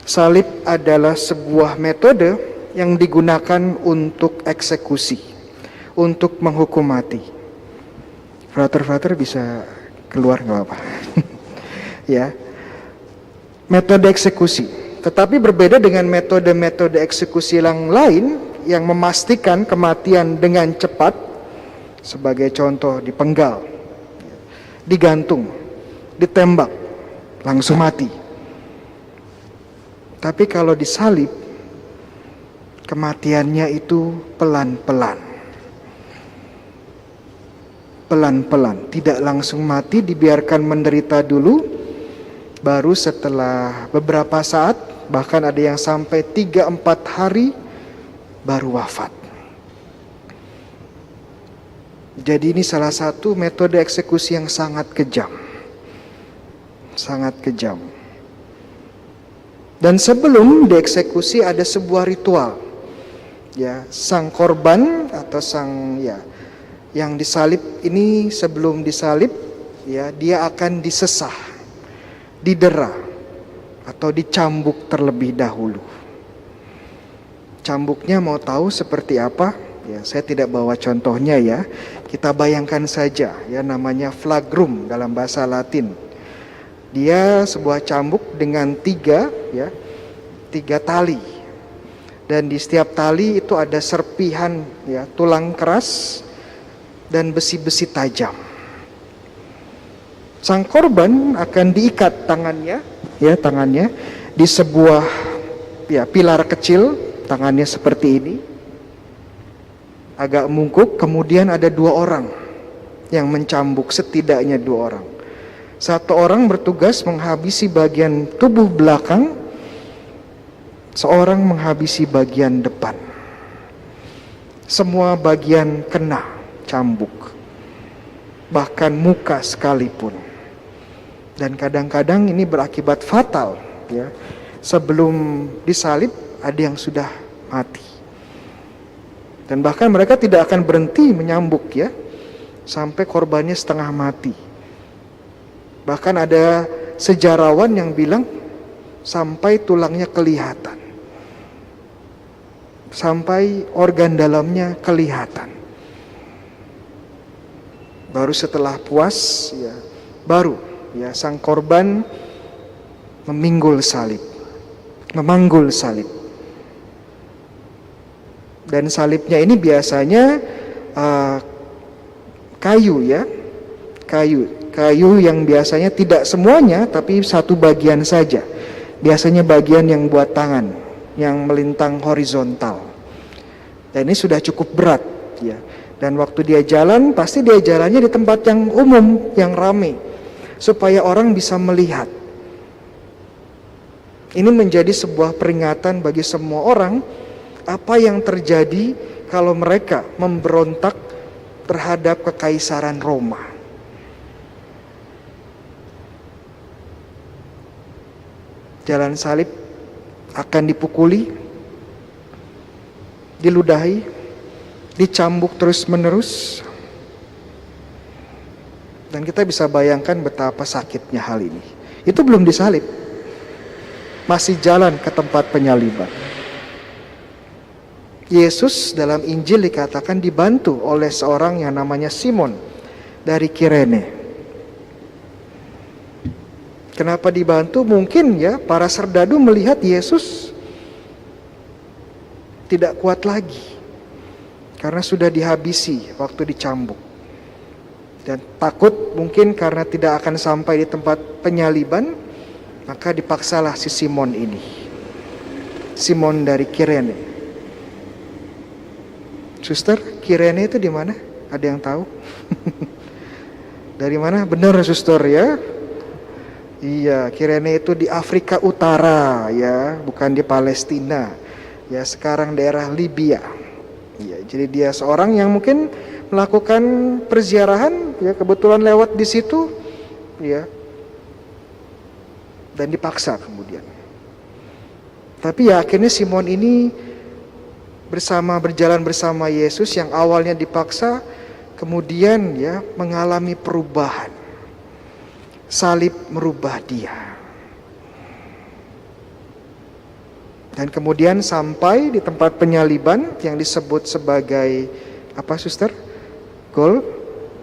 Salib adalah sebuah metode yang digunakan untuk eksekusi, untuk menghukum mati. Frater bisa keluar nggak apa-apa. Ya, metode eksekusi. Tetapi berbeda dengan metode-metode eksekusi yang lain yang memastikan kematian dengan cepat, sebagai contoh dipenggal, digantung, ditembak, langsung mati. Tapi kalau disalib, kematiannya itu pelan-pelan. Pelan-pelan, tidak langsung mati, dibiarkan menderita dulu, baru setelah beberapa saat, bahkan ada yang sampai 3-4 hari, baru wafat. Jadi ini salah satu metode eksekusi yang sangat kejam. Sangat kejam. Dan sebelum dieksekusi ada sebuah ritual. Ya, sang korban atau yang disalib ini, sebelum disalib, ya, dia akan disesah, didera atau dicambuk terlebih dahulu. Cambuknya mau tahu seperti apa? Ya, saya tidak bawa contohnya ya. Kita bayangkan saja, ya, namanya flagrum dalam bahasa Latin. Dia sebuah cambuk dengan 3 tali. Dan di setiap tali itu ada serpihan, ya, tulang keras dan besi-besi tajam. Sang korban akan diikat tangannya di sebuah, ya, pilar kecil, tangannya seperti ini, agak mungkuk. Kemudian ada 2 orang yang mencambuk, setidaknya 2 orang. Satu orang bertugas menghabisi bagian tubuh belakang, seorang menghabisi bagian depan. Semua bagian kena cambuk, bahkan muka sekalipun. Dan kadang-kadang ini berakibat fatal, ya. Sebelum disalib ada yang sudah mati. Dan bahkan mereka tidak akan berhenti menyambuk, ya, sampai korbannya setengah mati. Bahkan ada sejarawan yang bilang sampai tulangnya kelihatan, sampai organ dalamnya kelihatan. Baru setelah puas, ya, baru, ya, sang korban memanggul salib. Dan salibnya ini biasanya kayu, ya, kayu yang biasanya tidak semuanya, tapi satu bagian saja. Biasanya bagian yang buat tangan, yang melintang horizontal. Dan ini sudah cukup berat, ya. Dan waktu dia jalan, pasti dia jalannya di tempat yang umum, yang ramai, supaya orang bisa melihat. Ini menjadi sebuah peringatan bagi semua orang apa yang terjadi kalau mereka memberontak terhadap kekaisaran Roma. Jalan salib akan dipukuli, diludahi, dicambuk terus-menerus. Dan kita bisa bayangkan betapa sakitnya hal ini. Itu belum disalib, masih jalan ke tempat penyaliban. Yesus dalam Injil dikatakan dibantu oleh seorang yang namanya Simon dari Kirene. Kenapa dibantu? Mungkin, ya, para serdadu melihat Yesus tidak kuat lagi karena sudah dihabisi waktu dicambuk. Dan takut mungkin karena tidak akan sampai di tempat penyaliban, maka dipaksalah si Simon ini. Simon dari Kirene. Suster, Kirene itu di mana? Ada yang tahu? Dari mana? Benar, suster, ya. Iya, Kirene itu di Afrika Utara, ya, bukan di Palestina. Ya, sekarang daerah Libya. Iya, jadi dia seorang yang mungkin melakukan perziarahan, ya, kebetulan lewat di situ, ya. Dan dipaksa kemudian. Tapi ya akhirnya Simon ini berjalan bersama Yesus yang awalnya dipaksa, kemudian, ya, mengalami perubahan. Salib merubah dia. Dan kemudian sampai di tempat penyaliban yang disebut sebagai apa, Suster?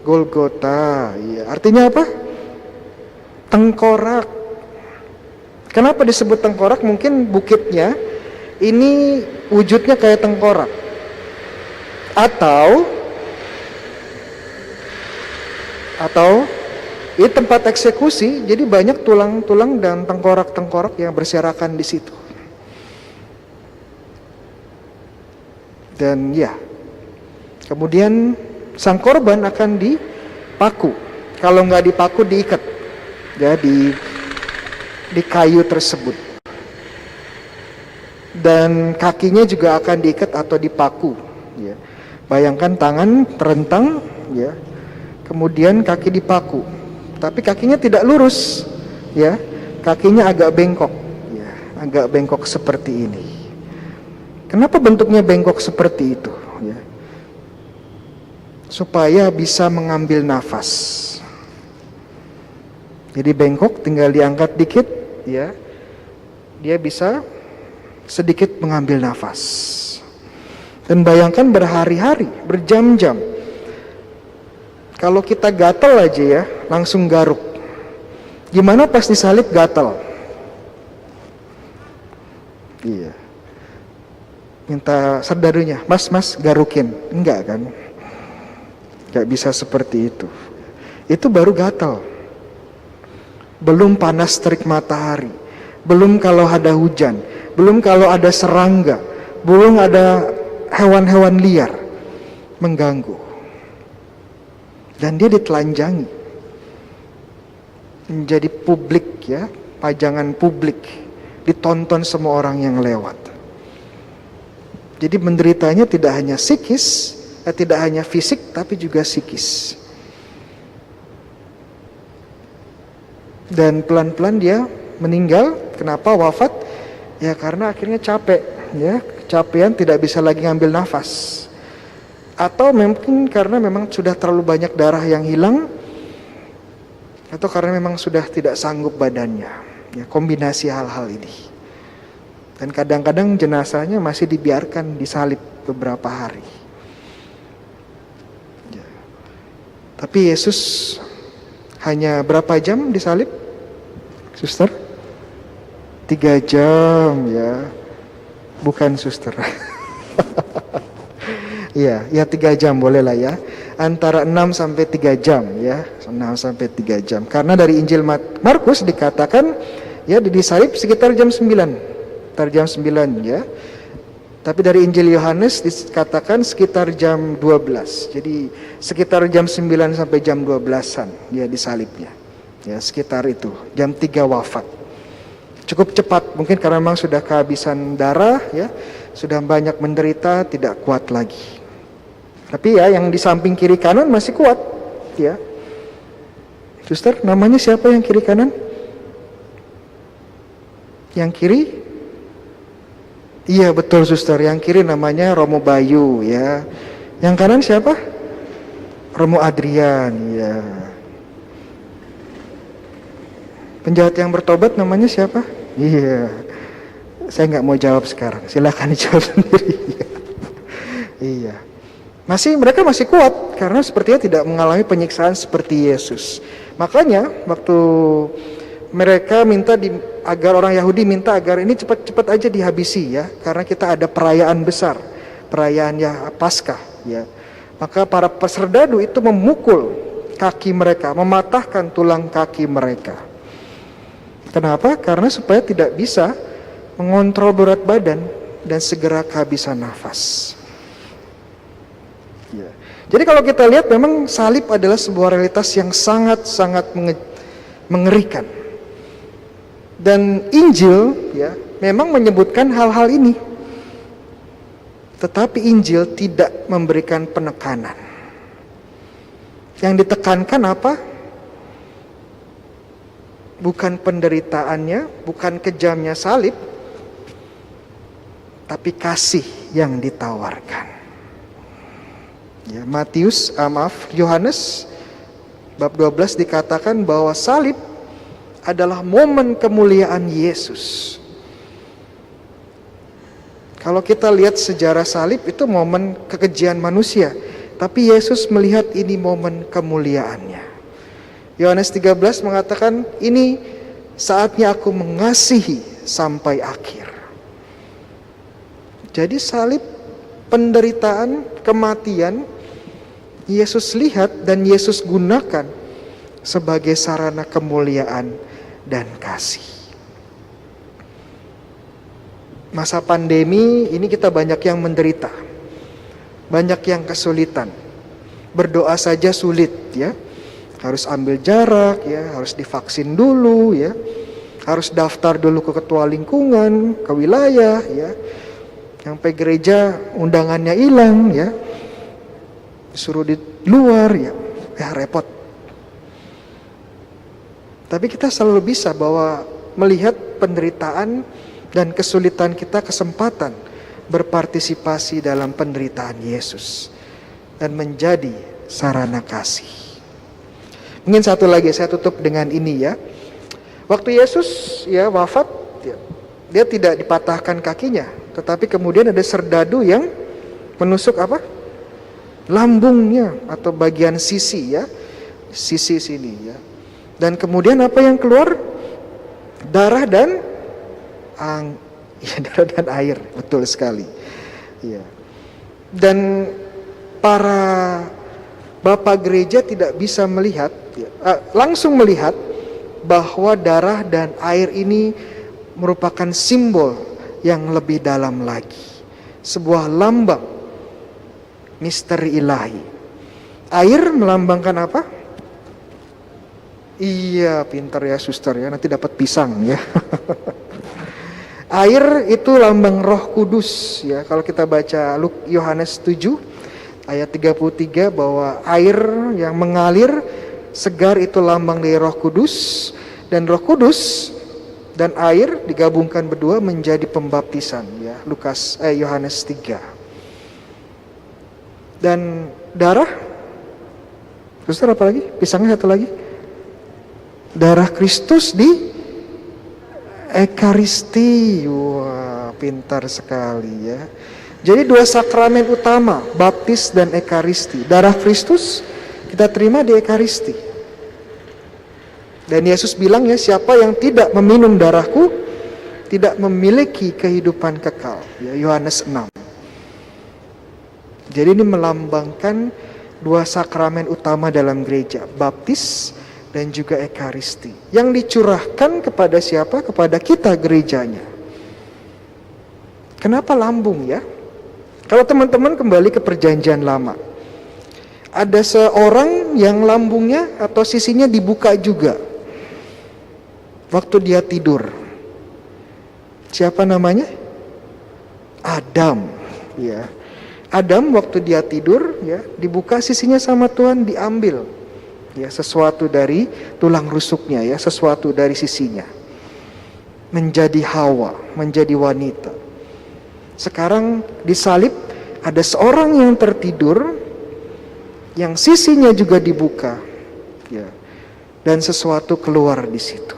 Golgota. Ya, artinya apa? Tengkorak. Kenapa disebut tengkorak? Mungkin bukitnya ini wujudnya kayak tengkorak. Atau ini tempat eksekusi, jadi banyak tulang-tulang dan tengkorak-tengkorak yang berserakan di situ. Dan ya, kemudian sang korban akan dipaku. Kalau nggak dipaku, diikat ya di kayu tersebut. Dan kakinya juga akan diikat atau dipaku. Ya. Bayangkan tangan terentang, ya. Kemudian kaki dipaku. Tapi kakinya tidak lurus, ya. Kakinya agak bengkok, ya. Agak bengkok seperti ini. Kenapa bentuknya bengkok seperti itu? Ya. Supaya bisa mengambil nafas. Jadi bengkok, tinggal diangkat dikit, ya. Dia bisa sedikit mengambil nafas. Dan bayangkan berhari-hari, berjam-jam. Kalau kita gatal aja ya, langsung garuk. Gimana pas disalib gatal? Iya. Minta sardarunya, mas garukin. Enggak kan? Enggak bisa seperti itu. Itu baru gatal. Belum panas terik matahari. Belum kalau ada hujan. Belum kalau ada serangga, belum ada hewan-hewan liar mengganggu. Dan dia ditelanjangi. Menjadi publik ya, pajangan publik. Ditonton semua orang yang lewat. Jadi menderitanya tidak hanya psikis, tidak hanya fisik, tapi juga psikis. Dan pelan-pelan dia meninggal. Kenapa wafat? Ya karena akhirnya capek, ya kecapean, tidak bisa lagi ngambil nafas. Atau mungkin karena memang sudah terlalu banyak darah yang hilang, atau karena memang sudah tidak sanggup badannya. Ya, kombinasi hal-hal ini. Dan kadang-kadang jenazahnya masih dibiarkan disalib beberapa hari. Ya. Tapi Yesus hanya berapa jam disalib, Suster? 3 jam ya, bukan Suster. Iya, ya 3 jam boleh lah ya. Antara 6 sampai 3 jam ya, 6 sampai 3 jam. Karena dari Injil Markus dikatakan ya disalib sekitar jam 9. Sekitar jam 9 ya. Tapi dari Injil Yohanes dikatakan sekitar jam 12. Jadi sekitar jam 9 sampai jam 12-an ya disalibnya. Ya, sekitar itu. Jam 3 wafat. Cukup cepat, mungkin karena memang sudah kehabisan darah ya, sudah banyak menderita, tidak kuat lagi. Tapi ya yang di samping kiri kanan masih kuat ya. Suster, namanya siapa yang kiri kanan? Yang kiri? Iya betul Suster, yang kiri namanya Romo Bayu ya. Yang kanan siapa? Romo Adrian ya. Penjahat yang bertobat namanya siapa? Iya, saya nggak mau jawab sekarang. Silakan dijawab sendiri. Iya, mereka masih kuat karena sepertinya tidak mengalami penyiksaan seperti Yesus. Makanya waktu mereka minta agar orang Yahudi minta agar ini cepat-cepat aja dihabisi ya, karena kita ada perayaan besar, perayaan ya Paskah ya. Maka para peserdadu itu memukul kaki mereka, mematahkan tulang kaki mereka. Kenapa? Karena supaya tidak bisa mengontrol berat badan dan segera kehabisan nafas. Ya. Jadi kalau kita lihat memang salib adalah sebuah realitas yang sangat-sangat mengerikan. Dan Injil ya memang menyebutkan hal-hal ini. Tetapi Injil tidak memberikan penekanan. Yang ditekankan apa? Bukan penderitaannya, bukan kejamnya salib, tapi kasih yang ditawarkan. Ya, Yohanes bab 12 dikatakan bahwa salib adalah momen kemuliaan Yesus Kalau kita lihat sejarah salib itu momen kekejian manusia, tapi Yesus melihat ini momen kemuliaannya. Yohanes 13 mengatakan, ini saatnya aku mengasihi sampai akhir. Jadi salib, penderitaan, kematian, Yesus lihat dan Yesus gunakan sebagai sarana kemuliaan dan kasih. Masa pandemi ini kita banyak yang menderita, banyak yang kesulitan. Berdoa saja sulit ya. Harus ambil jarak ya, harus divaksin dulu ya. Harus daftar dulu ke ketua lingkungan, ke wilayah ya. Sampai gereja undangannya hilang ya. Disuruh di luar ya repot. Tapi kita selalu bisa bahwa melihat penderitaan dan kesulitan kita kesempatan berpartisipasi dalam penderitaan Yesus dan menjadi sarana kasih. Mungkin satu lagi saya tutup dengan ini ya. Waktu Yesus ya wafat, dia tidak dipatahkan kakinya, tetapi kemudian ada serdadu yang menusuk apa? Lambungnya atau bagian sisi ya, sisi sini ya. Dan kemudian apa yang keluar? Darah dan darah dan air, betul sekali. Ya. Dan para bapak gereja tidak bisa melihat, langsung melihat bahwa darah dan air ini merupakan simbol yang lebih dalam lagi. Sebuah lambang misteri ilahi. Air melambangkan apa? Iya, pintar ya suster ya, nanti dapat pisang ya. Air itu lambang Roh Kudus ya. Kalau kita baca Yohanes 7 ayat 33 bahwa air yang mengalir segar itu lambang dari Roh Kudus, dan Roh Kudus dan air digabungkan berdua menjadi pembaptisan ya. Yohanes 3. Dan darah, suster apa lagi? Pisangnya satu lagi. Darah Kristus di Ekaristi. Wah, pintar sekali ya. Jadi dua sakramen utama, baptis dan Ekaristi. Darah Kristus kita terima di Ekaristi. Dan Yesus bilang ya, siapa yang tidak meminum darahku tidak memiliki kehidupan kekal. Ya, Yohanes 6. Jadi ini melambangkan dua sakramen utama dalam gereja, baptis dan juga Ekaristi, yang dicurahkan kepada siapa? Kepada kita gerejanya. Kenapa lambung ya? Kalau teman-teman kembali ke perjanjian lama, ada seorang yang lambungnya atau sisinya dibuka juga waktu dia tidur. Siapa namanya? Adam ya. Adam waktu dia tidur ya, dibuka sisinya sama Tuhan, diambil ya sesuatu dari tulang rusuknya ya, sesuatu dari sisinya, menjadi Hawa, menjadi wanita. Sekarang disalib ada seorang yang tertidur, yang sisinya juga dibuka ya, dan sesuatu keluar di situ.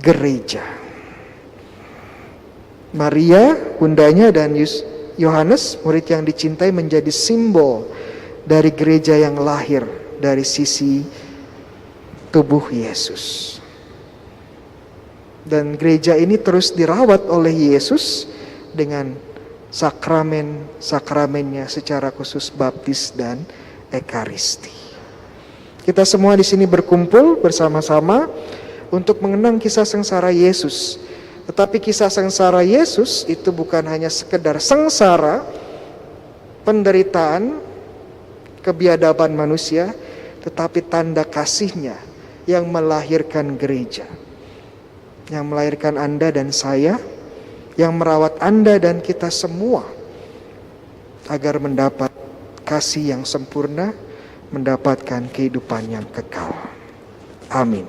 Gereja. Maria bundanya dan Yohanes murid yang dicintai menjadi simbol dari gereja yang lahir dari sisi tubuh Yesus. Dan gereja ini terus dirawat oleh Yesus dengan sakramennya secara khusus baptis dan Ekaristi. Kita semua di sini berkumpul bersama-sama untuk mengenang kisah sengsara Yesus. Tetapi kisah sengsara Yesus itu bukan hanya sekedar sengsara, penderitaan, kebiadaban manusia, tetapi tanda kasihnya yang melahirkan gereja, yang melahirkan Anda dan saya, yang merawat Anda dan kita semua agar mendapat kasih yang sempurna, mendapatkan kehidupan yang kekal. Amin.